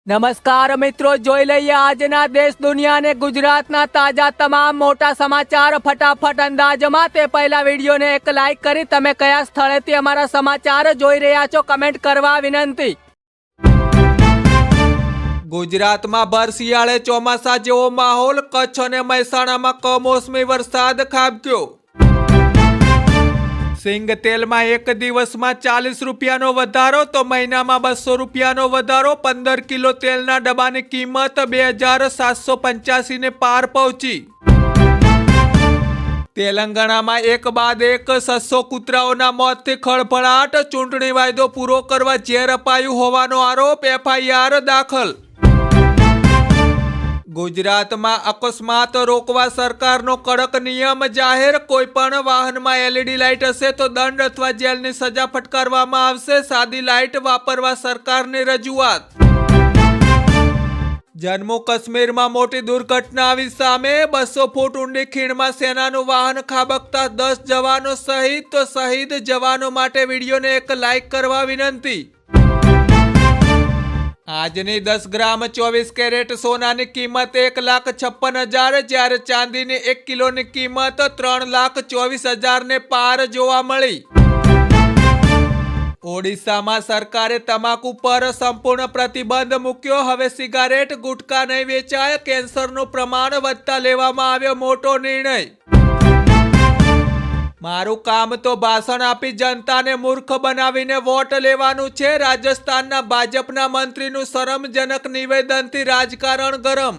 નમસ્કાર મિત્રો, જોઈ લઈએ આજના દેશ દુનિયા અને ગુજરાતના તાજા તમામ મોટા સમાચાર ફટાફટ અંદાજમાં। તે પહેલા વિડીયોને એક લાઈક કરી તમે કયા સ્થળેથી અમારા સમાચાર જોઈ રહ્યા છો કમેન્ટ કરવા વિનંતી। ગુજરાતમાં ભર શિયાળે ચોમાસા જેવો માહોલ, કચ્છ અને મહેસાણામાં કમોસમી વરસાદ ખાબક્યો। સિંગ તેલમાં એક દિવસમાં 40 રૂપિયાનો વધારો તો મહિનામાં 200 રૂપિયાનો વધારો। 15 કિલો તેલના ડબ્બાની કિંમત 2785 ને પાર પહોંચી। તેલંગાણામાં એક બાદ એક 600 કૂતરાઓના મોતથી ખળભળાટ। ચૂંટણી વાયદો પૂરો કરવા ઝેર અપાયું હોવાનો આરોપ, FIR દાખલ। ગુજરાતમાં અકસ્માત રોકવા સરકારનો કડક નિયમ જાહેર। કોઈ પણ વાહનમાં LED લાઇટ હશે તો દંડ અથવા જેલની સજા ફટકારવામાં આવશે। સાદી લાઇટ વાપરવા સરકારની રજૂઆત। જમ્મુ કાશ્મીરમાં મોટી દુર્ઘટના આવી સામે। 200 ફૂટ ઊંડી ખીણમાં સેનાનું વાહન ખાબકતા 10 જવાનો શહીદ। તો શહીદ જવાનો માટે વિડીયોને એક લાઇક કરવા વિનંતી। આજની 10 ગ્રામ 24 કેરેટ સોનાની કિંમત 1,56,000 જ્યારે ચાંદીની 1 કિલોની કિંમત 3,24,000 ને પાર જોવા મળી। ઓડિશામાં સરકારે તમાકુ પર સંપૂર્ણ પ્રતિબંધ મૂક્યો। હવે સિગારેટ ગુટખા નહીં વેચાય। કેન્સરનું પ્રમાણ વધતા લેવામાં આવ્યો મોટો નિર્ણય। મારું કામ તો ભાષણ આપી જનતાને મૂર્ખ બનાવીને વોટ લેવાનું છે। રાજસ્થાનના ભાજપના મંત્રીનું શરમજનક નિવેદનથી રાજકારણ ગરમ।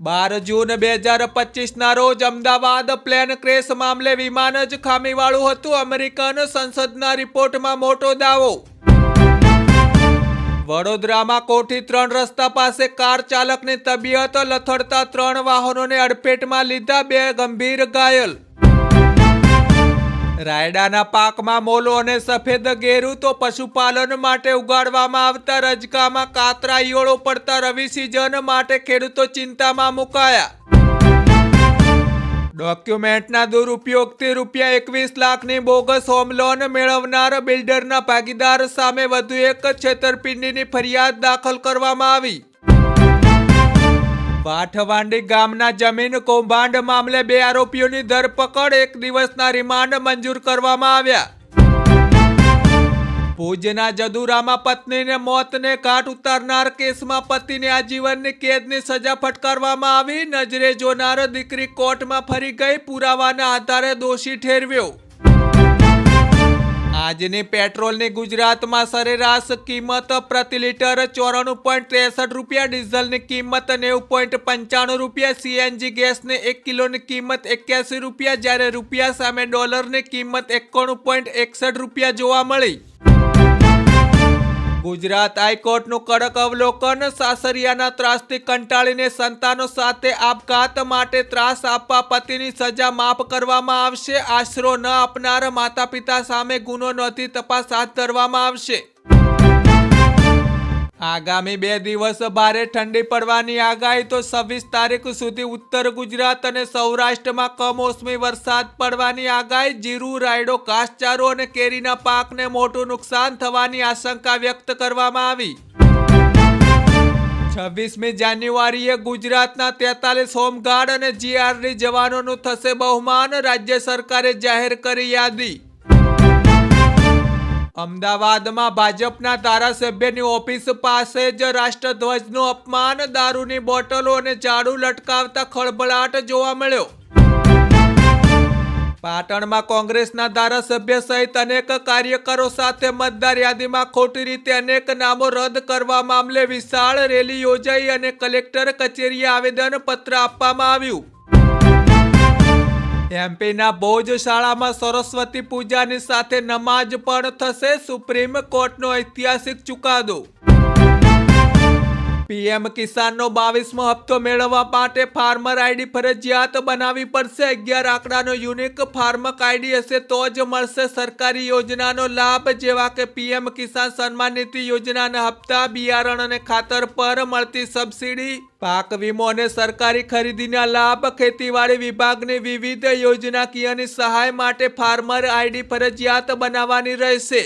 12 જૂન 2025ના રોજ અમદાવાદ પ્લેન ક્રેશ મામલે વિમાન જ ખામીવાળું હતું। અમેરિકન સંસદના રિપોર્ટમાં મોટો દાવો। વડોદરામાં કોઠી 3 રસ્તા પાસે કાર ચાલકની તબિયત લથડતા 3 વાહનોને અડફેટમાં લીધા, 2 ગંભીર ઘાયલ। રાયડાના પાકમાં મોલો અને સફેદ ગેરુ તો પશુપાલન માટે ઉગાડવામાં આવતા રજકામાં કાતરા ઈયળો પડતા રવિ સિઝન માટે ખેડૂતો ચિંતામાં મુકાયા। ડોક્યુમેન્ટના દુરુપયોગથી ₹21 લાખની બોગસ હોમ લોન મેળવનાર બિલ્ડરના ભાગીદાર સામે વધુ એક છેતરપિંડીની ફરિયાદ દાખલ કરવામાં આવી। વાઠવાંડી ગામના જમીન કૌભાંડ મામલે 2 આરોપીઓની ધરપકડ, 1 દિવસના રિમાન્ડ મંજૂર કરવામાં આવ્યા। ભુજના જદુરામાં પત્નીને મોતને ઘાટ ઉતારનાર કેસમાં પતિને આજીવનની કેદની સજા ફટકારવામાં આવી। નજરે જોનાર દીકરી કોર્ટમાં ફરી ગઈ, પુરાવાના આધારે દોષી ઠેરવ્યો। આજની પેટ્રોલની ગુજરાતમાં સરેરાશ કિંમત પ્રતિ લીટર 94.63 રૂપિયા, ડીઝલની કિંમત 90.95 રૂપિયા, CNG ગેસની 1 કિલોની કિંમત 81 રૂપિયા જ્યારે રૂપિયા સામે ડોલરની કિંમત 91.61 રૂપિયા જોવા મળી। ગુજરાત હાઈકોર્ટનું કડક અવલોકન। સાસરિયાના ત્રાસથી કંટાળીને સંતાનો સાથે આપઘાત માટે ત્રાસ આપવા પતિની સજા માફ કરવામાં આવશે। આશરો ન આપનાર માતા પિતા સામે ગુનો નોંધી તપાસ હાથ ધરવામાં આવશે। આગામી 2 દિવસ ભારે ઠંડી પડવાની આગાહી તો 26 તારીખ સુધી ઉત્તર ગુજરાત અને સૌરાષ્ટ્રમાં કમોસમી વરસાદ પડવાની આગાહી। જીરું, રાયડો, ઘાસચારો અને કેરીના પાકને મોટું નુકસાન થવાની આશંકા વ્યક્ત કરવામાં આવી। 26મી જાન્યુઆરીએ ગુજરાતના 43 હોમગાર્ડ અને GRD જવાનોનું થશે બહુમાન, રાજ્ય સરકારે જાહેર કરી યાદી। અમદાવાદમાં ભાજપના ધારાસભ્યની ઓફિસ પાસે જ રાષ્ટ્રધ્વજનું અપમાન, દારૂની બોટલો અને ઝાડુ લટકાવતા ખળભળાટ જોવા મળ્યો। પાટણમાં કોંગ્રેસના ધારાસભ્ય સહિત અનેક કાર્યકરો સાથે મતદાર યાદીમાં ખોટી રીતે અનેક નામો રદ કરવા મામલે વિશાળ રેલી યોજાઈ અને કલેક્ટર કચેરીએ આવેદનપત્ર આપવામાં આવ્યું। એમપીના ભોજ શાળામાં સરસ્વતી પૂજાની સાથે નમાજ પણ થશે, સુપ્રીમ કોર્ટનો ઐતિહાસિક ચુકાદો। PM કિસાનનો 22મો હપ્તો મેળવવા માટે ફાર્મર આઈડી ફરજિયાત બનાવવી પડશે। 11 આંકડાનો યુનિક ફાર્મર આઈડી હશે તો જ મળશે સરકારી યોજનાનો લાભ, જેવા કે PM કિસાન સન્માન નિધિ યોજનાના હપ્તા, બિયારણ અને ખાતર પર મળતી સબસિડી, પાક વીમો અને સરકારી ખરીદીના લાભ। ખેતીવાડી વિભાગની વિવિધ યોજનાકીયની સહાય માટે ફાર્મર આઈડી ફરજિયાત બનાવવાની રહેશે।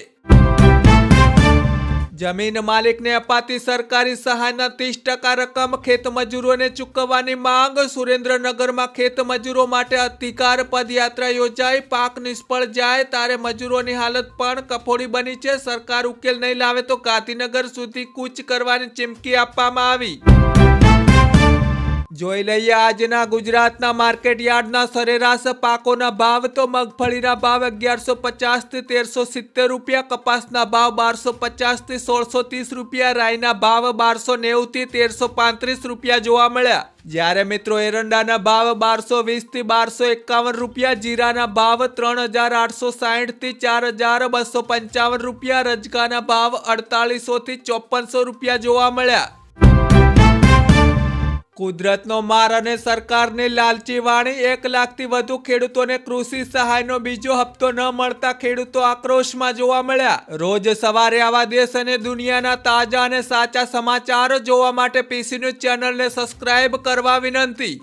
જમીન માલિકને અપાતી સરકારી સહાયના 30% રકમ ખેતમજૂરોને ચૂકવવાની માંગ. સુરેન્દ્રનગરમાં ખેતમજૂરો માટે અધિકાર પદયાત્રા યોજાઈ. પાક નિષ્ફળ જાય ત્યારે મજૂરોની હાલત પણ કફોડી બની છે. સરકાર ઉકેલ નહીં લાવે તો ગાંધીનગર સુધી કૂચ કરવાની ચીમકી આપવામાં આવી. જોઈ લઈએ આજના ગુજરાતના માર્કેટ યાર્ડના સરેરાશ પાકોના ભાવ. તો મગફળીના ભાવ 1150 થી 1370 રૂપિયા, કપાસના ભાવ 1250 થી 1630 રૂપિયા, રાઈના ભાવ 1290 થી 1335 રૂપિયા જોવા મળ્યા. જ્યારે મિત્રો એરંડાના ભાવ 1220 થી 1251 રૂપિયા, જીરાના ભાવ 3860 થી 4255 રૂપિયા, રજકાના ભાવ 4800 થી 5400 રૂપિયા જોવા મળ્યા. કુદરતનો માર અને સરકારની લાલચી વાણી. 1 લાખથી વધુ ખેડૂતોને કૃષિ સહાયનો બીજો હપ્તો ન મળતા ખેડૂતો આક્રોશમાં જોવા મળ્યા. રોજ સવારે આવા દેશ અને દુનિયાના તાજા અને સાચા સમાચાર જોવા માટે પીસી ન્યૂઝ ચેનલને સબસ્ક્રાઇબ કરવા વિનંતી.